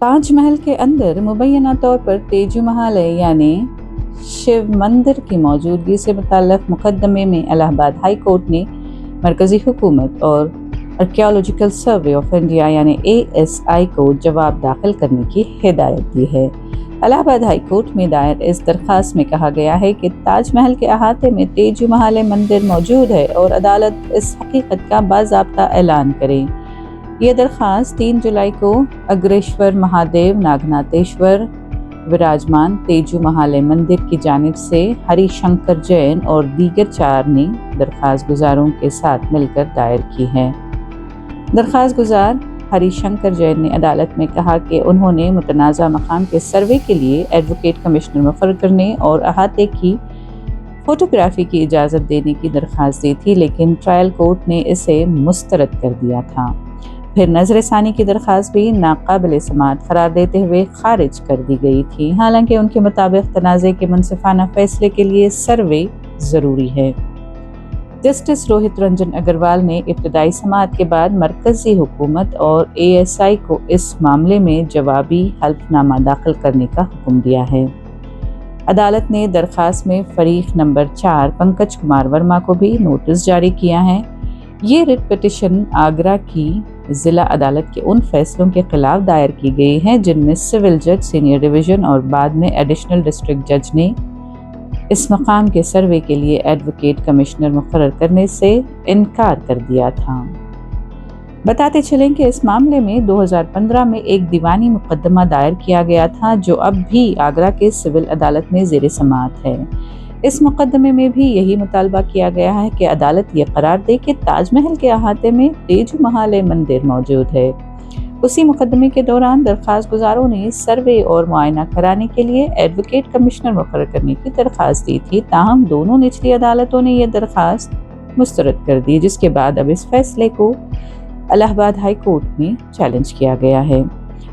ताज महल के अंदर मुबैना तौर पर तेजु महल यानी शिव मंदिर की मौजूदगी से मुतल्लक मुकदमे में इलाहाबाद हाई कोर्ट ने मरकज़ी हुकूमत और आर्कियोलॉजिकल सर्वे ऑफ इंडिया यानी ASI को जवाब दाखिल करने की हिदायत दी है। इलाहाबाद हाई कोर्ट में दायर इस दरख्वास्त में कहा गया है कि ताज महल के अहाते में तेजु महल मंदिर मौजूद है और अदालत इस हकीकत का बाज़ाब्ता ऐलान करे। ये दरख्वास्त 3 जुलाई को अग्रेश्वर महादेव नागनाथेश्वर विराजमान तेजु महल मंदिर की जानिब से हरिशंकर जैन और दीगर 4 ने दरख्वास्त गुजारों के साथ मिलकर दायर की है। दरख्वास्त गुजार हरिशंकर जैन ने अदालत में कहा कि उन्होंने मुतनाज़ा मकाम के सर्वे के लिए एडवोकेट कमिश्नर मुकर्रर करने और अहाते की फोटोग्राफी की इजाज़त देने की दरख्वास्त दी थी, लेकिन ट्रायल कोर्ट ने इसे मुस्तरद कर दिया था। फिर नज़र-ए-सानी की दरख्वास्त भी नाकाबिल समाअत करार देते हुए खारिज कर दी गई थी। हालांकि उनके मुताबिक तनाज़े के मुनसिफाना फैसले के लिए सर्वे ज़रूरी है। जस्टिस रोहित रंजन अग्रवाल ने इब्तदाई समाअत के बाद मरकज़ी हुकूमत और ASI को इस मामले में जवाबी हल्फनामा दाखिल करने का हुक्म दिया है। अदालत ने दरख्वास्त में फरीक नंबर 4 पंकज कुमार वर्मा को भी नोटिस जारी किया है। ये रिट पिटिशन आगरा की ज़िला अदालत के उन फैसलों के खिलाफ दायर की गई है जिनमें सिविल जज सीनियर डिवीज़न और बाद में एडिशनल डिस्ट्रिक्ट जज ने इस मकाम के सर्वे के लिए एडवोकेट कमिश्नर मुकर्रर करने से इनकार कर दिया था। बताते चलें कि इस मामले में 2015 में एक दीवानी मुकदमा दायर किया गया था जो अब भी आगरा के सिविल अदालत में ज़ेर समाअत है। इस मुकदमे में भी यही मुतालबा किया गया है कि अदालत ये करार दे कि ताज महल के अहाते में तेजु महल मंदिर मौजूद है। उसी मुकदमे के दौरान दरख्वास्त गुजारों ने सर्वे और मुआयना कराने के लिए एडवोकेट कमिश्नर मुकर्रर करने की दरख्वास्त दी थी, ताहम दोनों निचली अदालतों ने यह दरख्वास्त मुस्तरद कर दी, जिसके बाद अब इस फैसले को इलाहाबाद हाई कोर्ट में चैलेंज किया गया है।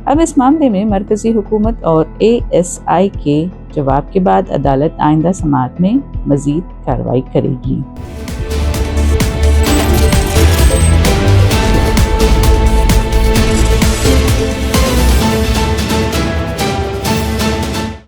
अब इस मामले में मरकज़ी हुकूमत और ASI के जवाब के बाद अदालत आइंदा समाअत में मज़ीद कार्रवाई करेगी।